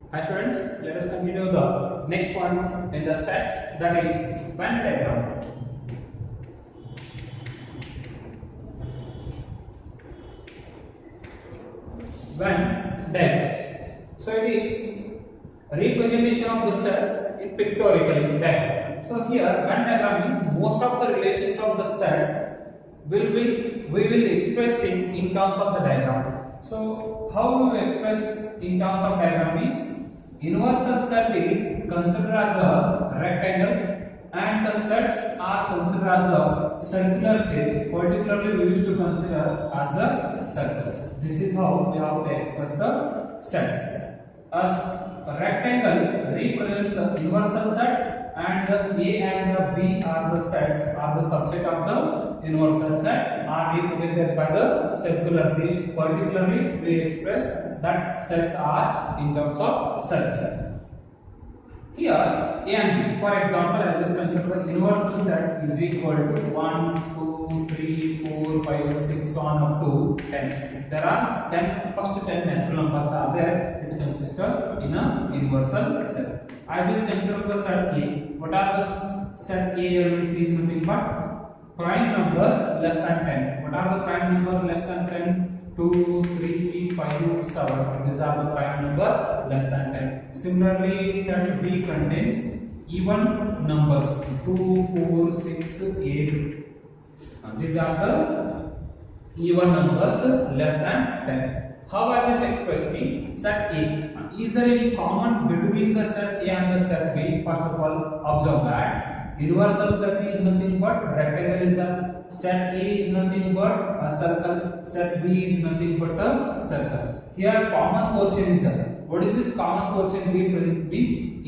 Hi students, let us continue the next point in the sets, that is Venn diagram. Venn diagrams. So it is representation of the sets in pictorial diagram. So here Venn diagram means most of the relations of the sets we will express in terms of the diagram. So how we will express in terms of diagram is universal set is considered as a rectangle and the sets are considered as a circular shapes. Particularly we used to consider as a circles. This is how we have to express the sets. As a rectangle represents the universal set and the A and the B are the sets, are the subset of the universal set, are represented by the circular shapes. Particularly we express that sets are in terms of circles. Here A and B, for example, I just consider the universal set is equal to 1, 2, 3, 4, 5, 6, so on up to 10. There are first 10 natural numbers are there which consist of in a universal set. I just consider the set A. What are the set A elements is nothing but prime numbers less than 10. What are the prime numbers less than 10? 2, 3, 5, 7. These are the prime number less than 10. Similarly, set B contains even numbers 2, 4, 6, 8. These are the even numbers less than 10. How I just express this? Set A. Is there any common between the set A and the set B? First of all, observe that universal set is nothing but rectangle is the set A is nothing but a circle, set B is nothing but a circle. Here common portion is there. What is this common portion? Means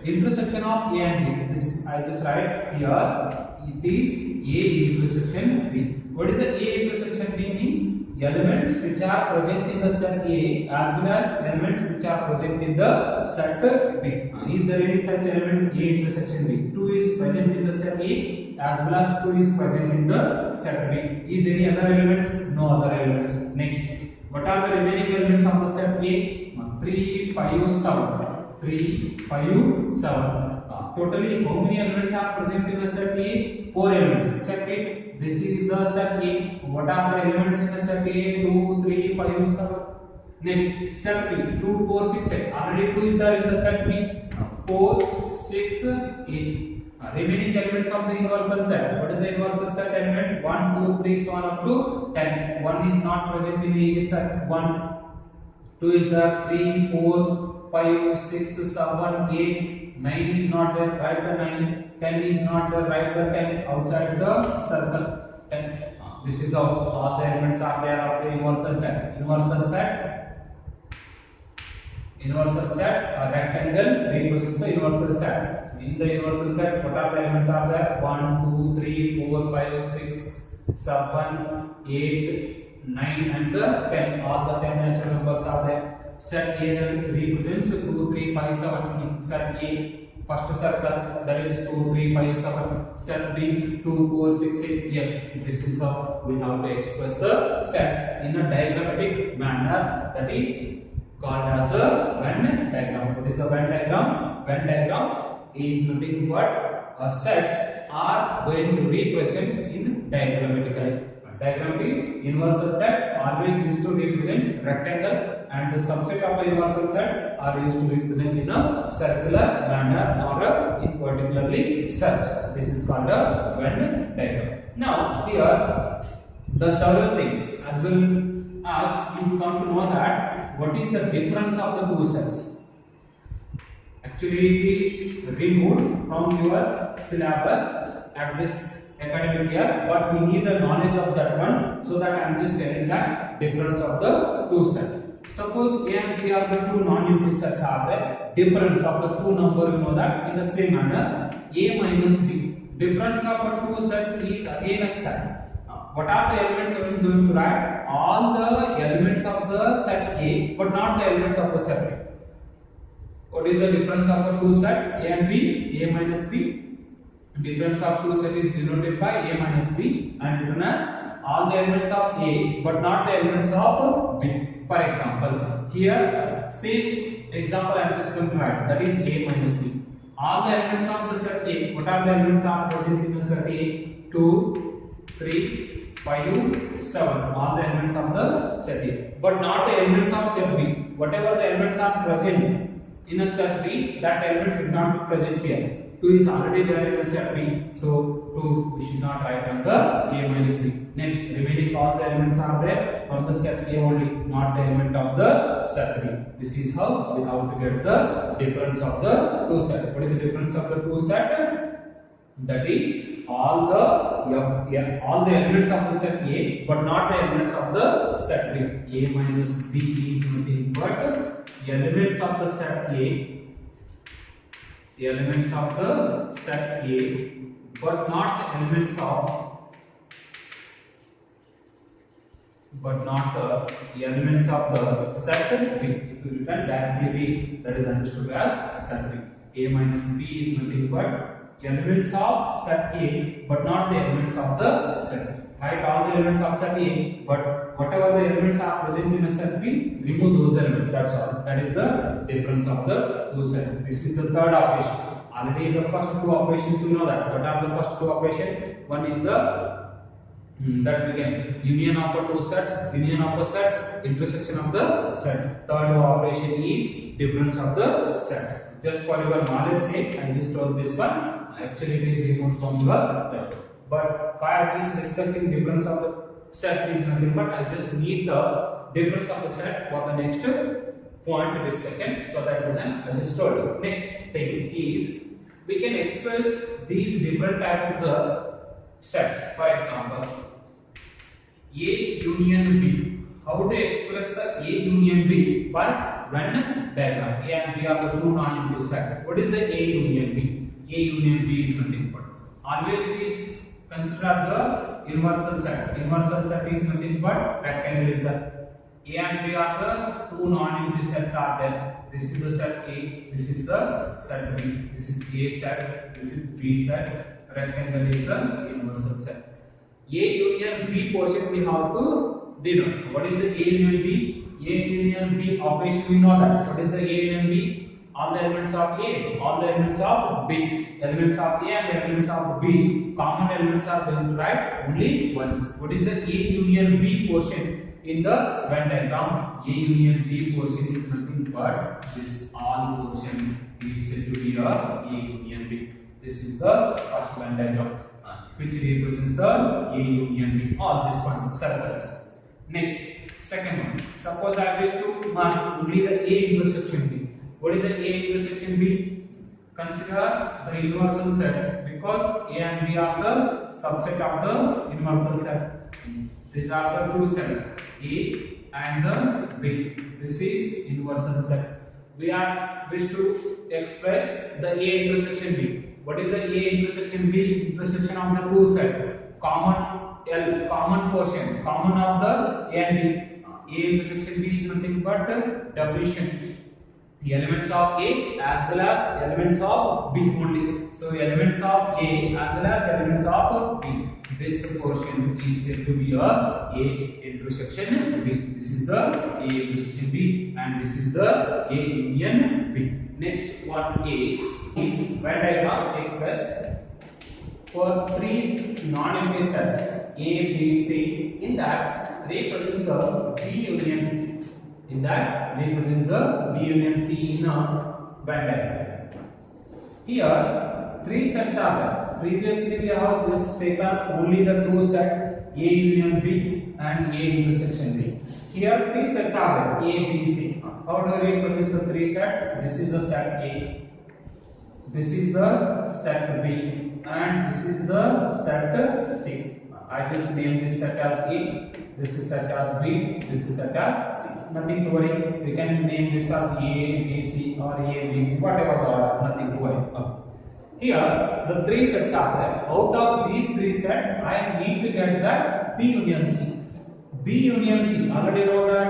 intersection of A and B. This I just write here. It is A intersection B. What is the A intersection B means? Elements which are present in the set A as well as elements which are present in the set B. Is there any such element A intersection B? 2 is present in the set A as well as 2 is present in the set B. Is any other elements? No other elements. Next, what are the remaining elements of the set A? 3, 5, 7. 3, 5, 7. Totally how many elements are present in the set A? 4 elements. Check it. This is the set A. What are the elements in the set A? 2, 3, 5, 7. Next, set B. 2, 4, 6, 8. Already 2 is there in the set B. 4, 6, 8. Remaining elements of the universal set. What is the universal set element? 1, 2, 3, so on up to 10. 1 is not present in the set 1. 2 is there. 3, 4, 5, 6, 7, 8. 9 is not there. Write the 9. 10 is not there. Write the 10 outside the circle. 10. This is how all the elements are there of the universal set. Universal set, a rectangle represents the universal set. In the universal set, what are the elements are there? 1, 2, 3, 4, 5, 6, 7, 8, 9 and the 10. All the 10 natural numbers are there. Set A represents 2, 3, 5, 7. In set A, first circle, that is 2, 3, 5, 7. Set B, 2, 4, 6, 8. Yes, this is how we have to express the sets in a diagrammatic manner, that is called as a Venn diagram. What is a Venn diagram? Venn diagram is nothing but sets are going to represent in diagrammatically. Diagrammatic universal set always used to represent rectangle and the subset of the universal set are used to represent in a circular manner or in particularly circles. This is called a Venn diagram. Now here the several things as well as you come to know that what is the difference of the two sets. Actually it is removed from your syllabus at this academic year, but we need the knowledge of that one, so that I am just telling that difference of the two sets. Suppose A and B are the two non-unity sets are there. Difference of the two number, you know that in the same manner A minus B. Difference of the two set is again a set. What are the elements we are going to write? All the elements of the set A, but not the elements of the set A. What is the difference of the two set A and B? A minus B. Difference of two set is denoted by A minus B and written as all the elements of A but not the elements of B. For example, here same example I am just going to write, that is A minus B. All the elements of the set A, what are the elements are present in the set A? 2, 3, 5, 7. All the elements of the set A, but not the elements of set B. Whatever the elements are present in a set B, that element should not be present here. 2 is already there in the set B, so 2 we should not write on the A minus B. Next, remaining all the elements are there from the set A only, not the element of the set B. This is how we have to get the difference of the two sets. What is the difference of the two sets? That is all the elements of the set A, but not the elements of the set B. A minus B is nothing but elements of the set A. The elements of the set A, but not the elements of the set B. If you written directly B, that is understood as set B. A minus B is nothing but elements of set A, but not the elements of the set B. Write all the elements of set A, but whatever the elements are present in a set B, remove those elements. That's all. That is the difference of the two sets. This is the third operation. Already the first two operations you know that. What are the first two operations? One is the that we can union of the two sets, intersection of the set. Third operation is difference of the set. Just for your knowledge sake, I just told this one. Actually, it is removed from your text. But by just discussing difference of the sets is nothing but I just need the difference of the set for the next point discussion. So that was I just told you. Next thing is we can express these different type of the sets. For example, A union B. How to express the A union B? By Venn diagram. A and B are the two non-empty sets. What is the A union B? A union B is nothing but always it is considered as a universal set. Universal set is nothing but rectangle is the A and B are the two non-empty sets are there. This is the set A, this is the set B. This is A set, this is B set. Rectangle is the universal set. A union B portion we have to denote. What is the A union B? A union B operation we know that. What is the A union B? All the elements of A, all the elements of B, elements of A and elements of B, common elements are going to write only once. What is the A union B portion in the Venn diagram? A union B portion is nothing but this all portion is said to be a union B. This is the first Venn diagram, which represents the A union B. All this one circles. Next, second one. Suppose I wish to mark only the A intersection B. What is the A intersection B? Consider the universal set because A and B are the subset of the universal set. These are the two sets A and the B. This is universal set. We are wish to express the A intersection B. What is the A intersection B? Intersection of the two sets. Common portion, common of the A and B. A intersection B is nothing but division. The elements of A as well as elements of B only. So elements of A as well as elements of B. This portion is said to be a intersection B. This is the A intersection B and this is the A union B. Next one is Venn diagram express for three non-empty sets A, B, C. In that represent the B union C. In that represents the B union C in a Venn diagram. Here three sets are there. Previously we have just taken only the two sets A union B and A intersection B. Here three sets are there A, B, C. How do we represent the three sets? This is the set A, this is the set B and this is the set C. I just name this set as A, this is set as B, this is set as C. Nothing to worry. We can name this as A, B, C or A, B, C, whatever the order. Nothing to worry. Here the three sets are there. Out of these three sets, I need to get that B union C. B union C. Already know that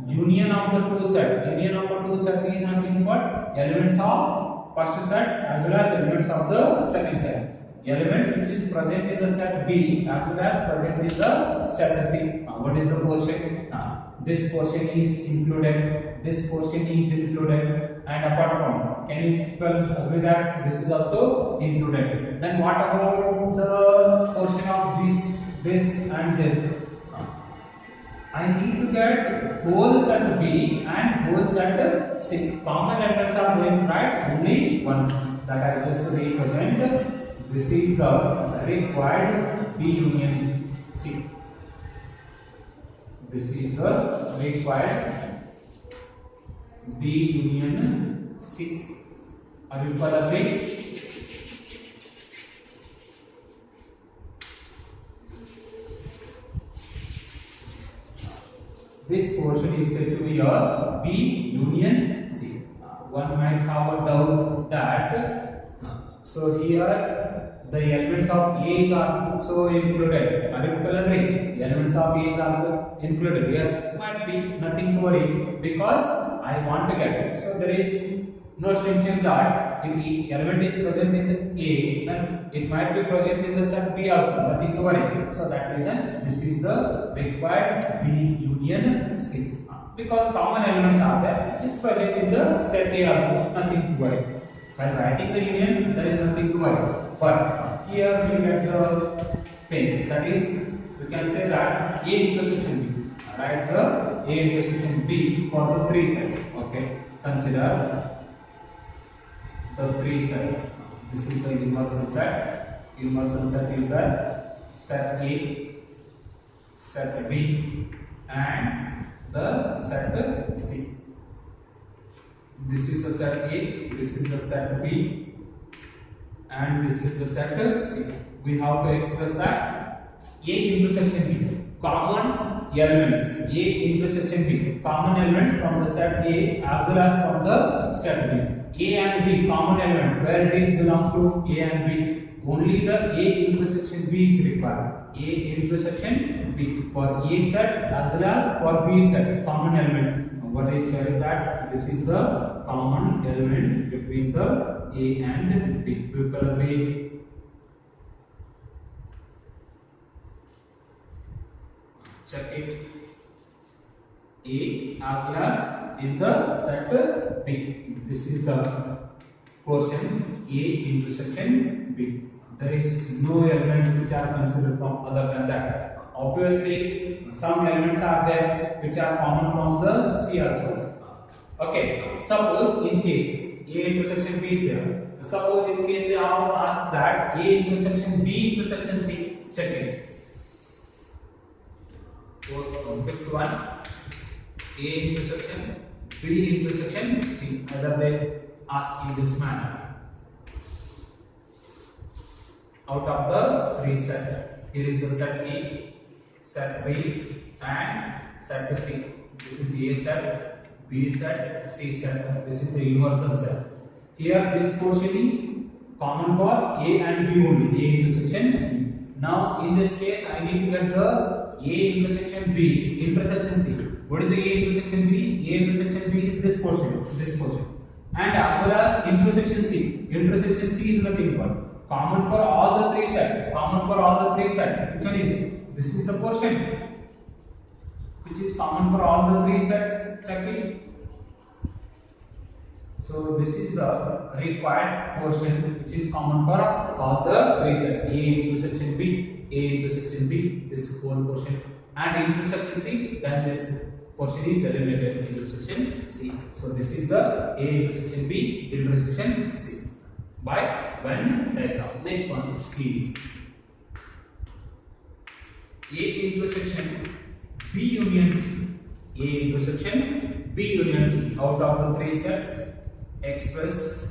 union of the two sets. Union of the two sets is nothing but elements of first set as well as elements of the second set. Elements which is present in the set B as well as present in the set C. What is the portion? This portion is included this portion is included, and apart from, can you people agree that this is also included? Then what about the portion of this and this? I need to get whole set B and whole set C. Common elements are going right only once. That I just represent. This is the required B union C. This is the required B union C. Are you all agree? This portion is said to be your B union C. One might have a doubt that so here the elements of A are also included. Are you people agree? The elements of A are included. Yes, might be, nothing to worry, because I want to get it. So there is no extension that if the element is present in the A, then it might be present in the set B also. Nothing to worry. So that reason this is the required B union C. Because common elements are there, it is present in the set A also. Nothing to worry. While writing the union, there is nothing to worry. But here we get the thing, that is, we can say that A intersection B. Write the A intersection B for the 3 set. Okay, consider the 3 set. This is the universal set. Universal set is the set A, set B, and the set C. This is the set A, this is the set B, and this is the set C. We have to express that A intersection B, common elements, A intersection B, common elements from the set A as well as from the set B. A and B, common element, where it is belongs to A and B. Only the A intersection B is required. A intersection B for A set as well as for B set, common element. What is here is that this is the common element between the A and B. People agree? Check it. A as well as in the set B. This is the portion A intersection B. There is no elements which are considered from other than that. Obviously, some elements are there which are common from the C also. Okay, suppose in case A intersection B is here. Suppose in case they are asked that A intersection B intersection C, check it. Pick one. A intersection B intersection C. Either they ask in this manner. Out of the 3 set, here is the set A, set B, and set C. This is A set, B set, C set. This is the universal set. Here this portion is common for A and B only, A intersection B. Now in this case I need to get the A intersection B, intersection C. What is the A intersection B? A intersection B is this portion, and as well as intersection C. Intersection C is nothing but common for all the 3 sets. Common for all the 3 sets. Which one is? This is the portion which is common for all the 3 sets. Check it. So this is the required portion which is common for all the 3 sets. A intersection B, A intersection B, this whole portion, and intersection C. Then this portion is eliminated, intersection C. So this is the A intersection B, intersection C. By Venn diagram. Next one is A intersection B union C. A intersection B union C. Out of the 3 sets, express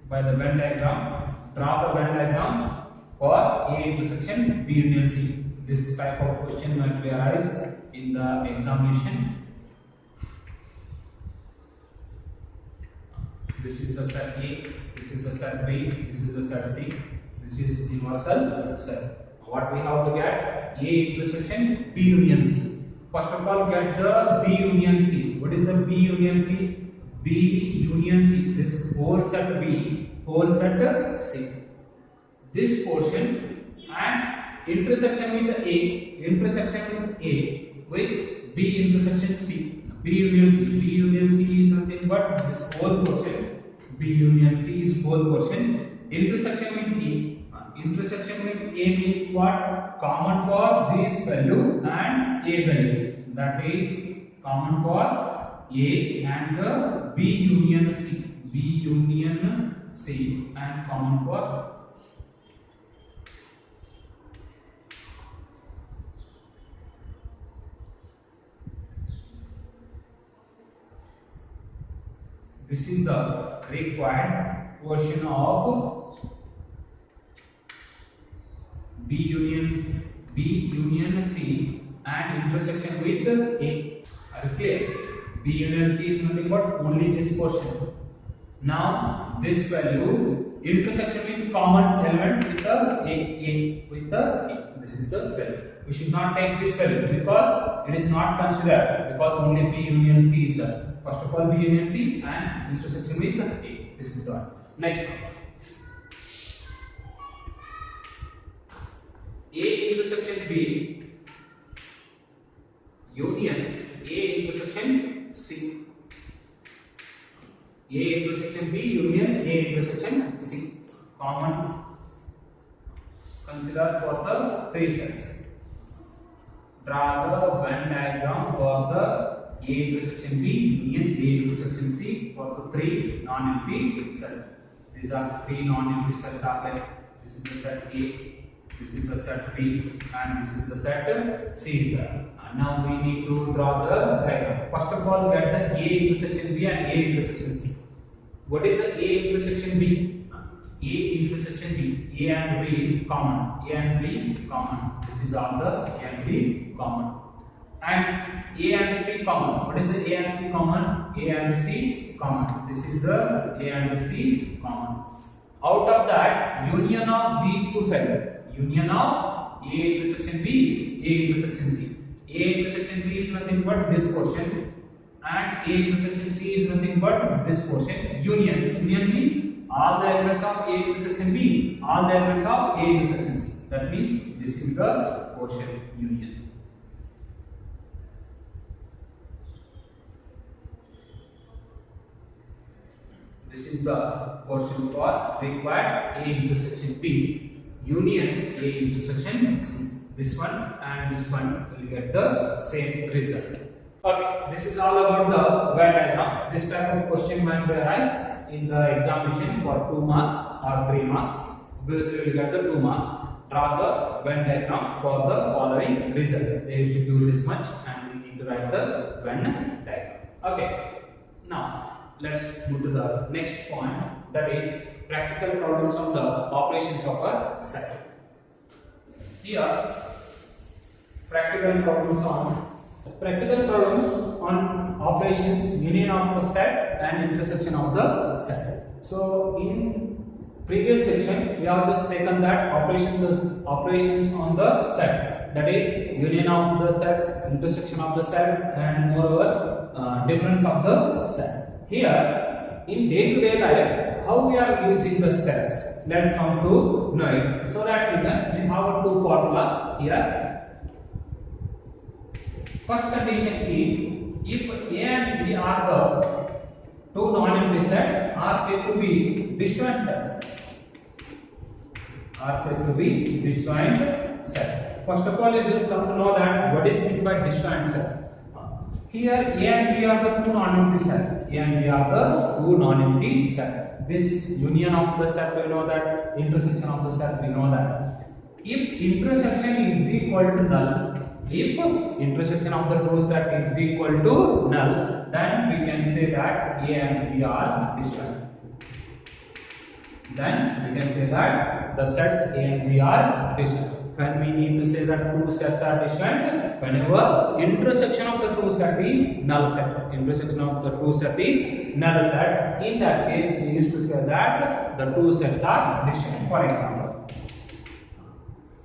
by the Venn diagram. Draw the Venn diagram for A intersection B union C. This type of question might be arise in the examination. This is the set A, this is the set B, this is the set C, this is universal set. What we have to get? A intersection B union C. First of all, get the B union C. What is the B union C? B union C. This whole set B, whole set C. This portion and intersection with A with B intersection C. B union C. B union C is nothing but this whole portion. B union C is whole portion. Intersection with A. Intersection with A means what? Common for this value and A value. That is common for A and the B union C. B union C and common for this is the required portion of B union C and intersection with A. Are you clear? B union C is nothing but only this portion. Now this value intersection with common element with the A with the A. This is the value. We should not take this value because it is not considered because only B union C is there. First of all, B union C and intersection with A. This is the one. Next one. A intersection B union A intersection C. A intersection B union A intersection C. Common. Consider for the three sets. Draw the Venn diagram for the A intersection B union A intersection C for the three non-empty sets. These are three non-empty sets are there. This is the set A. This is the set B and this is the set C is there. And now we need to draw the diagram. First of all, get the A intersection B and A intersection C. What is the A intersection B? A intersection B. A and B common. A and B common. This is all the A and B common. And A and C common. What is the A and C common? A and C common. This is the A and C common. Out of that, union of these two values. Union of A intersection B, A intersection C. A intersection B is nothing but this portion and A intersection C is nothing but this portion. Union means all the elements of A intersection B, all the elements of A intersection C. That means this is the portion union. This is the portion for required A intersection B. Union A intersection C. This one and this one will get the same result. Okay, this is all about the Venn diagram. This type of question might arise in the examination for 2 marks or 3 marks. Obviously, we will get the 2 marks. Draw the Venn diagram for the following result. They used to do this much and we need to write the Venn diagram. Okay, now let's move to the next point, that is practical problems on the operations of a set. Here, practical problems on operations, union of the sets and intersection of the set. So in previous section, we have just taken that operations on the set. That is union of the sets, intersection of the sets, and moreover difference of the set. Here, in day-to-day life, how we are using the sets? Let's come to know it. So that reason, we have two formulas here. First condition is if A and B are the two non-empty sets, are said to be disjoint sets. Are said to be disjoint set. First of all, you just come to know that what is meant by disjoint set. Here A and B are the two non-empty sets. A and B are the two non-empty sets. This union of the set we know that, intersection of the set we know that. If intersection is equal to null, if intersection of the two set is equal to null, then we can say that A and B are disjoint. Then we can say that the sets A and B are disjoint. When we need to say that two sets are disjoint, whenever intersection of the two set is null set. Intersection of the two set is null set. In that case, we used to say that the two sets are disjoint. For example,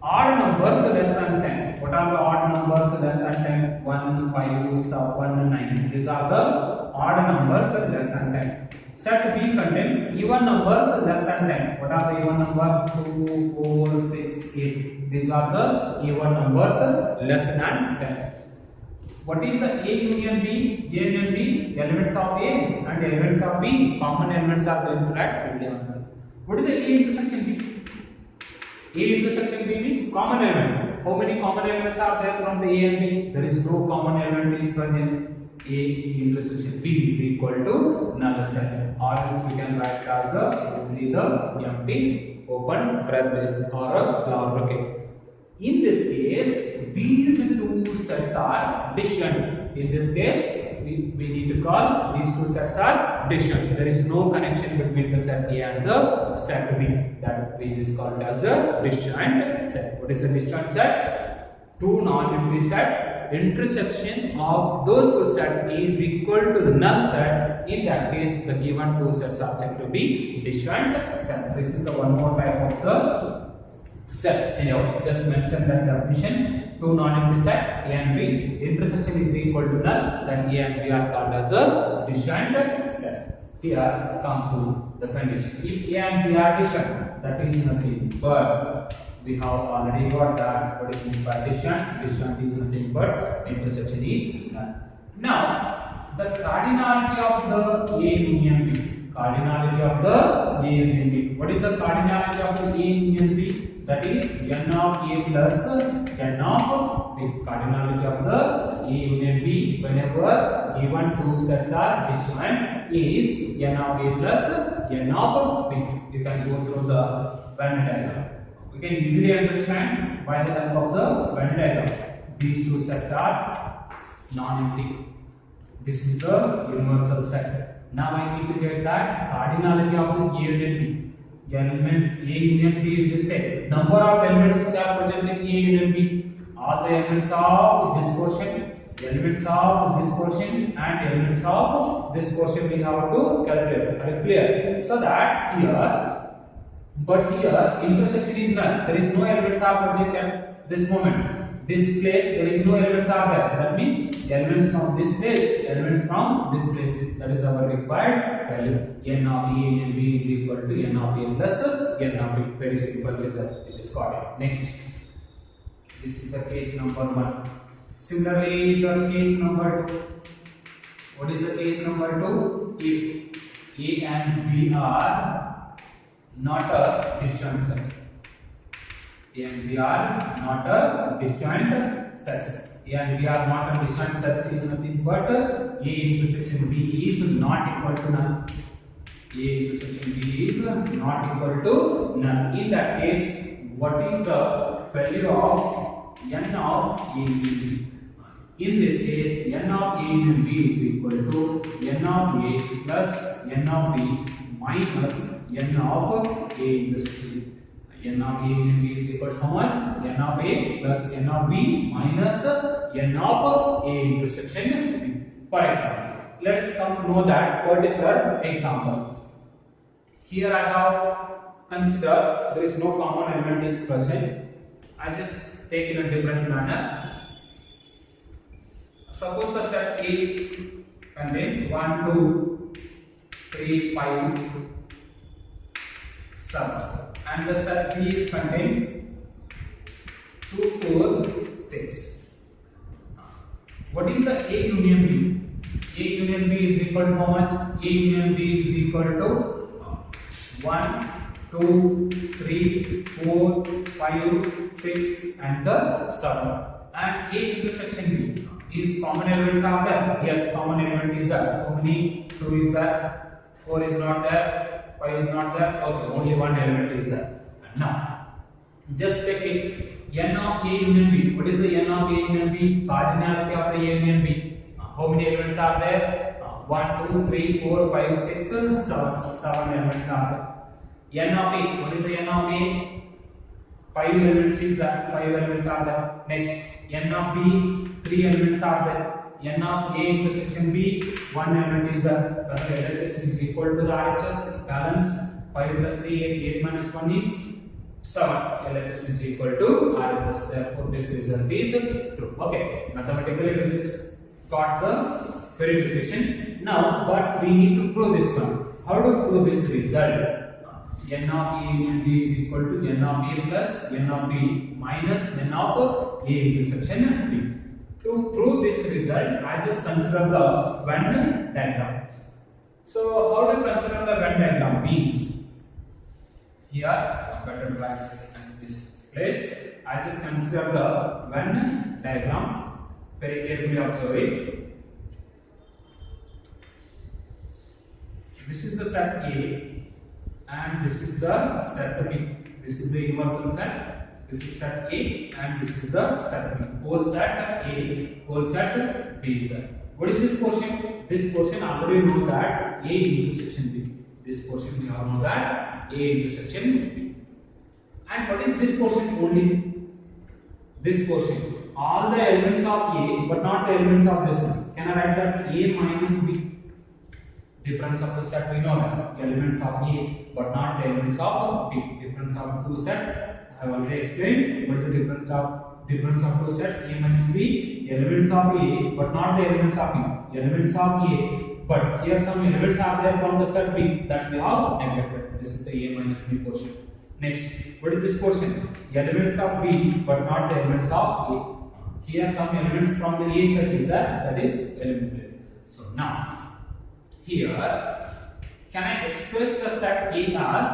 odd numbers less than 10. What are the odd numbers less than 10? 1, 5, 7, 9. These are the odd numbers less than 10. Set B contains even numbers less than 10. What are the even numbers? 2, 4, 6, 8. These are the even numbers less than 10. What is the A union B? A union B, elements of A and elements of B, common elements are going to that only answer. What is the A intersection B? A intersection B means common element. How many common elements are there from the A and B? There is no common element is present. A intersection B is equal to null set, or else we can write it as only the empty open brackets or a flower bracket. In this case, these two sets are disjunct. In this case, we need to call these two sets are disjunct. There is no connection between the set A and the set B. That is called as a disjoint set. What is a disjoint set? Two non-empty set. Intersection of those two sets is equal to the null set. In that case, the given two sets are said to be disjoint set. This is the one more type of the set. Anyhow, just mention that definition. Two non-empty set A and B, intersection is equal to null, then A and B are called as a disjoint set. Here come to the condition. If A and B are disjoint, that is nothing but we have already got that. What is meant by disjoint? Disjoint is nothing but intersection is null. Now, the cardinality of the A union B. Cardinality of the A union B. What is the cardinality of the A union B? That is n of A plus n of B. Cardinality of the A union B whenever given two sets are disjoint is n of A plus n of B. You can go through the Venn diagram. We can easily understand by the help of the Venn diagram. These two sets are non-empty. This is the universal set. Now I need to get that cardinality of the A union B. Elements A union B is just a number of elements which are present in A union B. All the elements of this portion, elements of this portion, and elements of this portion we have to calculate. Are you clear? So that here, but here intersection is null. There is no elements are present at this moment. This place there is no elements are there. That means elements from this place, elements from this place. That is our required value. N of A and B is equal to n of A plus n of B. Very simple result. This is got it. Next, this is the case number 1. Similarly, the case number 2. What is the case number 2? If A and B are not a disjoint set. A and B are not a disjoint sets. A and B are not a disjoint sets is nothing but A intersection B is not equal to null. A intersection B is not equal to null. In that case, what is the value of n of A union B? In this case, n of A union B is equal to n of A plus n of B minus n of A intersection B. N of A union B is equal to how much? N of A plus n of B minus n of A intersection B. For example, let's come to know that particular example. Here I have considered there is no common element is present. I just take in a different manner. Suppose the set A is contains 1, 2, 3, 5, 7. And the set B is contains 2, 4, 6. What is the A union B? A union B is equal to how much? A union B is equal to 1, 2, 3, 4, 5, 6 and the 7. And A intersection B is common elements are there? Yes, common element is there. How many? 2 is there, 4 is not there, 5 is not there. Okay, only one element is there. Now, just check it. N of A union B. What is the N of A union B? Cardinality of the A union B. How many elements are there? 1, 2, 3, 4, 5, 6, 7. 7 elements are there. N of A. What is the N of A? 5 elements is there. 5 elements are there. Next, N of B. 3 elements are there. N of A intersection B. 1 element is there. The LHS is equal to the RHS. Balance 5 plus 3, 8 minus 1 is 7. LHS is equal to RHS. Therefore, this result is true. Okay. Mathematically, we just got the verification. Now, but we need to prove this one. How to prove this result? N of A union B is equal to N of A plus N of B minus N of A intersection B. To prove this result, I just consider the Venn diagram. So how to consider the Venn diagram means, here I better write at this place. I just consider the Venn diagram. Very carefully observe it. This is the set A and this is the set B. This is the universal set. This is set A and this is the set B. Whole set A, whole set B is there. What is this portion? This portion already know that A intersection B. This portion we all know that A intersection B. And what is this portion only? This portion. All the elements of A but not the elements of this one. Can I write that A minus B? Difference of the set we know that. Elements of A but not the elements of B. Difference of two set. I have already explained. What is the difference of two set? A minus B. Elements of A but not the elements of B. Elements of A but here some elements are there from the set B that we have neglected. This is the A minus B portion. Next, what is this portion? Elements of B but not the elements of A. Here some elements from the A set is there, that is eliminated. So now, here, can I express the set A as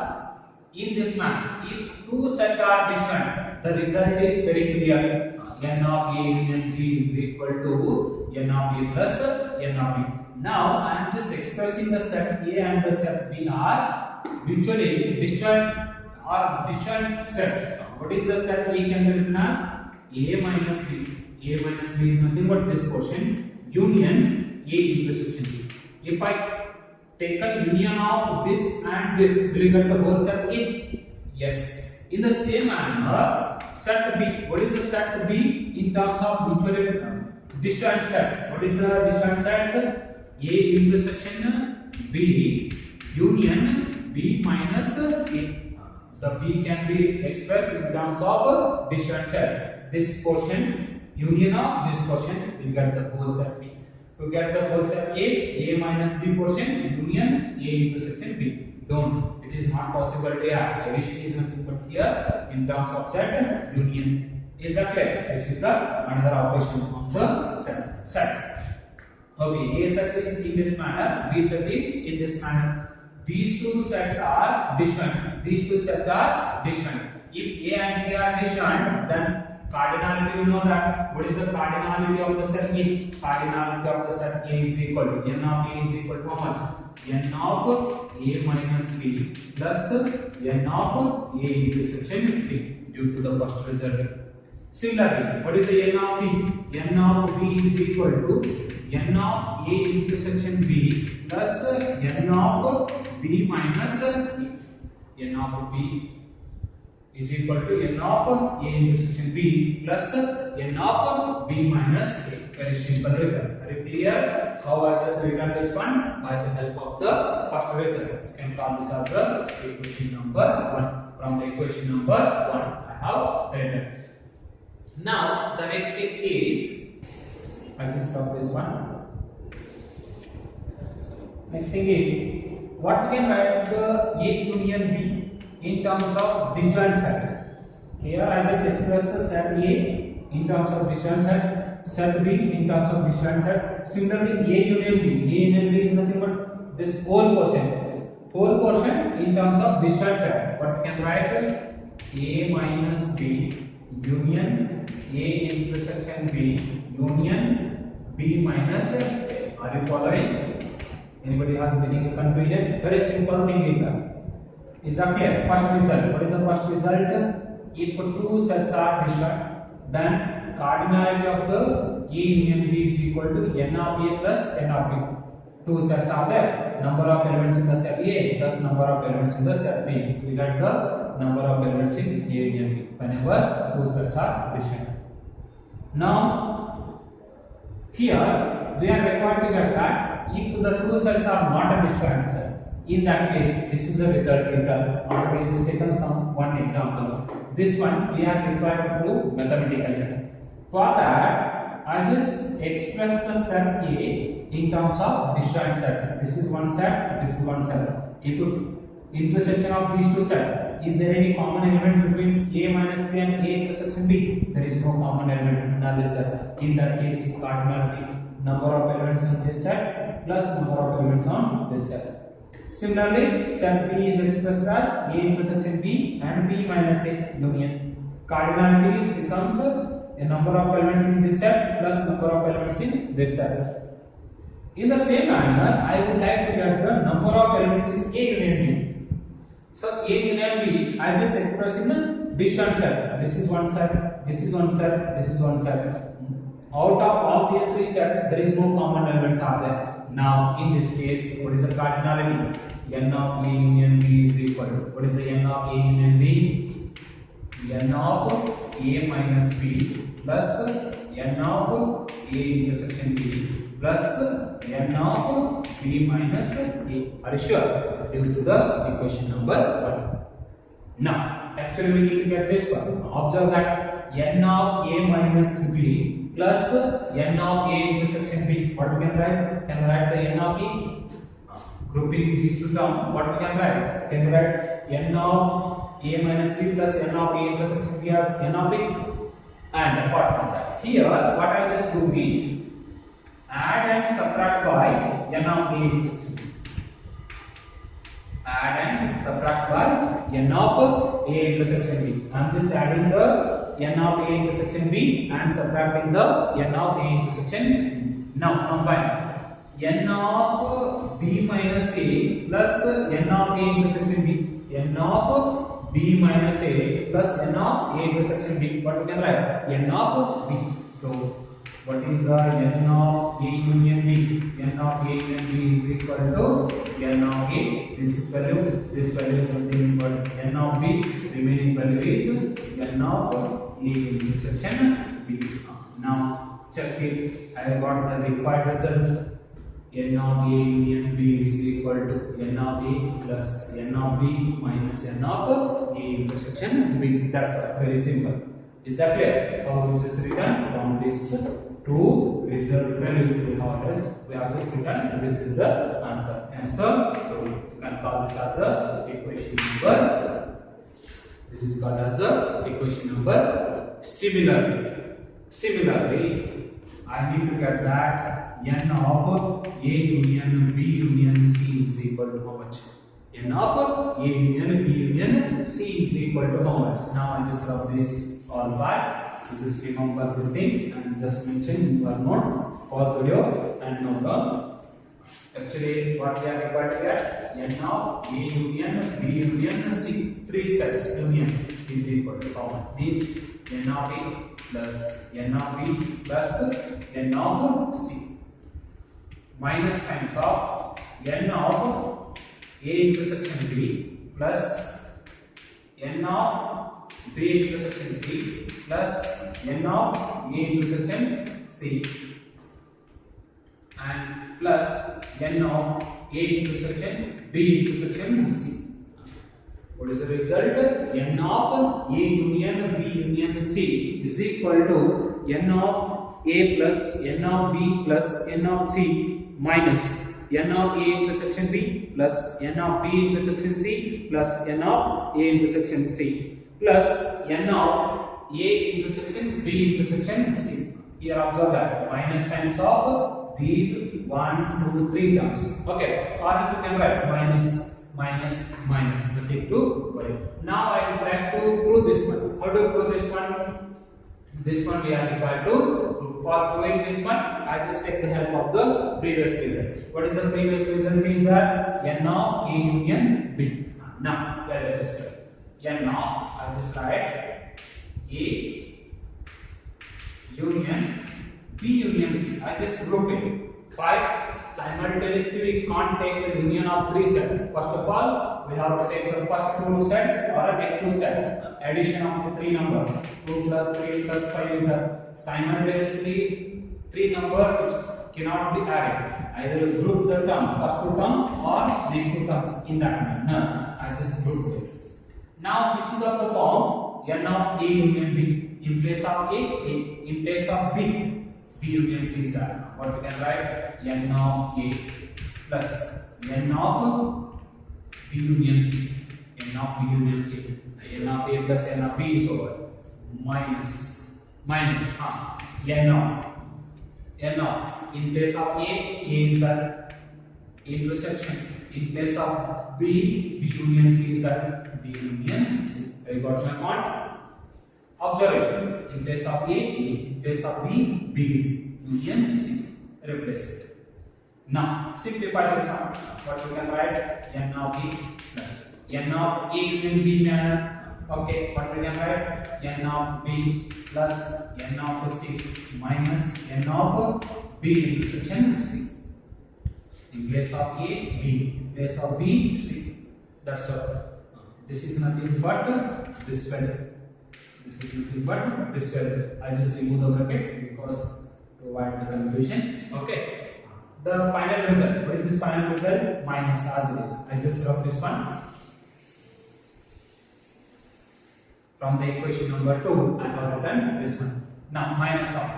in this manner? If two sets are different, the result is very clear. N of A union B is equal to N of A plus N of B. Now I am just expressing the set A and the set B are mutually disjoint or disjoint sets. What is the set A can be written as A minus B. A minus B is nothing but this portion union A intersection B. If I take a union of this and this, will you get the whole set A? Yes. In the same manner, set B. What is the set B in terms of mutually disjoint sets? What is the disjoint set? A intersection B union B minus A. The B can be expressed in terms of disjoint set. This portion union of this portion will get the whole set B. To get the whole set A minus B portion union A intersection B. Don't. It is not possible here. Addition is nothing but here in terms of set union. Is that clear? This is the another operation of the sets. Okay, A set is in this manner, B set is in this manner. These two sets are disjoint. These two sets are disjoint. If A and B are disjoint, then cardinality, you know that. What is the cardinality of the set A? Cardinality of the set A is equal to N of A is equal to how much? N of A minus B plus N of A intersection B due to the first result. Similarly, what is the N of B? N of B is equal to N of A intersection B plus N of B minus A. N of B is equal to N of A intersection B plus N of B minus A. Very simple result. Are you clear? How I just written this one? By the help of the first result. You can call this as the equation number 1. From the equation number 1, I have written. Now, the next thing is, I just stop this one. Next thing is, what we can write the A union B in terms of disjoint set. Here I just express the set A in terms of disjoint set B in terms of disjoint set. Similarly, A union B is nothing but this whole portion in terms of disjoint set. But we can write A minus B union A intersection B union B minus A. Are you following? Anybody has any confusion? Very simple thing is that clear? First result. What is the first result? If two sets are disjoint, then cardinality of the A union B is equal to N of A plus N of B. Two sets are there. Number of elements in the set A plus number of elements in the set B. We get the number of elements in A union B whenever two sets are disjoint. Now, here we are required to get that if the two sets are not a disjoint set. In that case, this is the result is the order case is taken one example. This one we are required to prove mathematically. For that, I just express the set A in terms of disjoint set. This is one set, this is one set. If intersection of these two sets. Is there any common element between A minus B and A intersection B? There is no common element. Null is there. In that case, cardinality, number of elements on this set plus number of elements on this set. Similarly, set B is expressed as A intersection B and B minus A union. Cardinality becomes a number of elements in this set plus number of elements in this set. In the same manner, I would like to get the number of elements in A union B. So A union B, I just express in the distant set. This is one set, this is one set, this is one set. Out of all these three sets, there is no common elements are there. Now, in this case, what is the cardinality? N of A union B is equal to, what is the N of A union B? N of A minus B plus N of A intersection B plus N of B minus A. Are you sure? Due to the equation number 1. Now, actually we need to get this one. Observe that N of A minus B plus N of A intersection B. What we can write? Can we write the N of E? Grouping these two terms, what we can write? Can we write N of A minus B plus N of A intersection B as N of B? And apart from that, here what I just do is add and subtract by N of A intersection B. Add and subtract by N of A intersection B. I am just adding the N of A intersection B and subtracting the N of A intersection B. Now combine N of B minus A plus N of A intersection B. N of B minus A plus N of A intersection B. What we can write? N of B. So what is the N of A union B? N of A union B is equal to N of A. This value is something but N of B. Remaining value is N of A intersection B. Now check it. I have got the required result. N of A union B is equal to N of A plus N of B minus N of A intersection B. That's very simple. Is that clear? How is this written? From this two result value we have just written. This is the answer. So you can call this as the equation number. This is called as the equation number. Similarly, I need to get that N of A union B union C is equal to how much? N of A union B union C is equal to how much? Now I just rub this all back. You just remember this thing and just mention in your notes. Pause video and note down. Actually, what we are required to get? N of A union B union C. Three sets union is equal to how much? Means N of A plus N of B plus N of C. Minus times of N of A intersection B plus N of B intersection C plus N of A intersection C and plus N of A intersection B intersection C. What is the result? N of A union B union C is equal to N of A plus N of B plus N of C minus N of A intersection B plus N of B intersection C plus N of A intersection C plus N of A intersection B intersection C. Here observe that minus times of these 1, 2, 3 terms. Okay, or else you can write minus the take to worry. Now I would like to prove this one. How to prove this one? This one we are required to prove. For proving this one, I just take the help of the previous result. What is the previous result? Is that N of A union B. Now let us just N of I just write A union B union C. I just group it. 5 simultaneously we can't take the union of 3 sets. First of all, we have to take the first 2 sets or a next 2 sets. Addition of the 3 number. 2 plus 3 plus 5 is the simultaneously 3 number which cannot be added. Either group the term, first 2 terms or next 2 terms in that manner. I just grouped it. Now which is of the form N of A union B. In place of A, in place of B, B union C is that. What we can write? N of A plus N of B union C. N of B union C. N of A plus N of B is over. Minus N of in place of A is the intersection. In place of B union C is the B union C. I got my point. Observe it. In place of A, in place of B is union C. Replace it. Now simplify this one. What you can write? N of A plus N of A union B manner. Okay, what we can write? N of B plus N of C minus N of B intersection C. In place of A, B. In place of B, C. That's all. This is nothing but this value. This is nothing but this value. I just remove the bracket because to avoid the confusion. Okay. The final result. What is this final result? Minus as it is. I just rub this one. From the equation number 2, I have written this one. Now minus of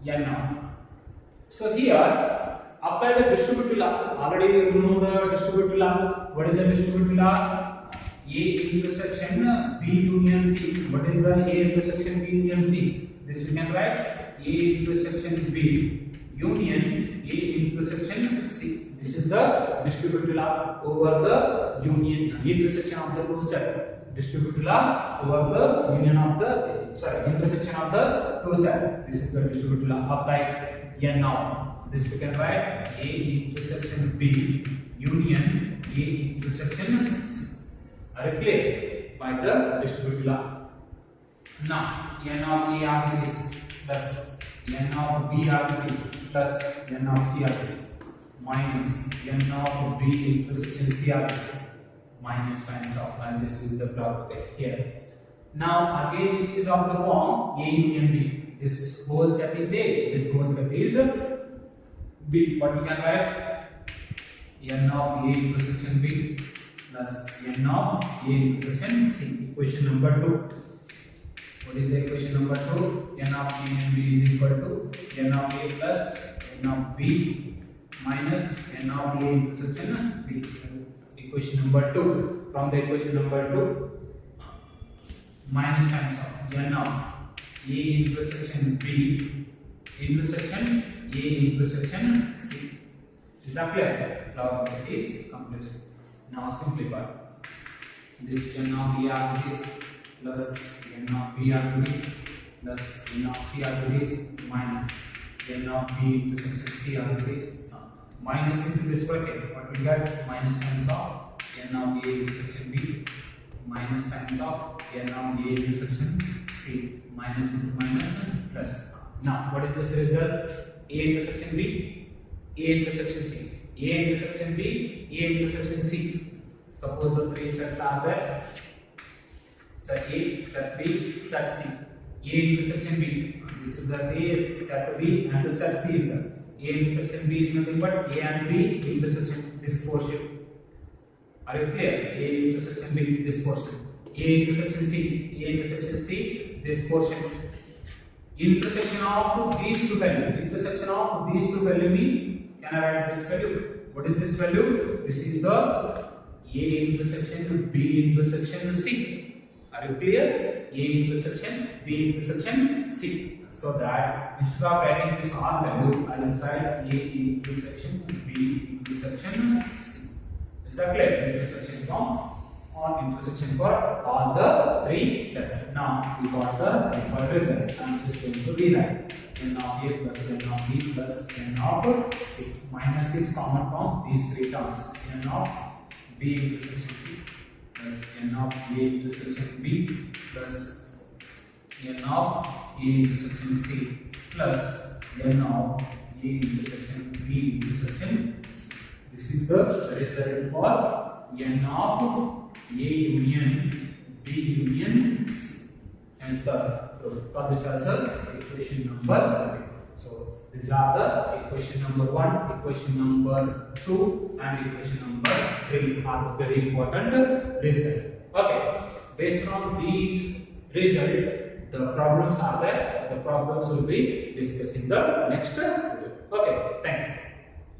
N now. So here, apply the distributive law. Already you know the distributive law. What is the distributive law? A intersection B union C. What is the A intersection B union C? This we can write A intersection B union A intersection C. This is the distributive law over the union intersection of the two sets. Distributive law over the union of the intersection of the two sets. This is the distributive law. Apply N now. This we can write A intersection B union A intersection C. Are you clear? By the distributive law. Now N of A as it is plus N of B as it is plus N of C as it is minus N of B intersection C as it is. Minus times of, I'll just use the plot here. Now again which is of the form A union B. This whole set is A, this whole set is B. What we can write? N of A intersection B plus N of A intersection C. Equation number 2. What is the equation number 2? N of A union B is equal to N of A plus N of B minus N of A intersection B. Equation number 2. From the equation number 2, minus times of N of A intersection B intersection A intersection C. Is that clear? Now it is complete. Now simplify. This N of A as it is plus N of B as it is plus N of C as it is minus N of B intersection C as it is. Minus into this bracket. What we get? Minus times of N of A intersection B minus times of N of A intersection C minus into minus plus. Now what is this result? A intersection B, A intersection C, A intersection B, A intersection C. Suppose the three sets are there. Set A, set B, set C. A intersection B. This is set A, set B, and the set C is A intersection B is nothing but A and B intersection this portion. Are you clear? A intersection B, this portion. A intersection C, this portion. Intersection of these two values. Intersection of these two values means, can I write this value? What is this value? This is the A intersection to B intersection C. Are you clear? A intersection, B intersection C. So that instead of writing this R value, I just write A intersection B intersection C. Is that clear? Intersection from or intersection for all the three sets. Now we got the required result. I am just going to rewrite N of A plus N of B plus N of C. Minus is common from these three terms. N of B intersection C plus N of A intersection B plus N of A intersection C plus N of A intersection B intersection C. This is the result for N of A union B union C. Hence for this as equation number 3. So these are the equation number 1, equation number 2 and equation number 3 are very important result. Okay, based on these results, the problems are there. The problems will be discussed in the next video. Okay, thank you.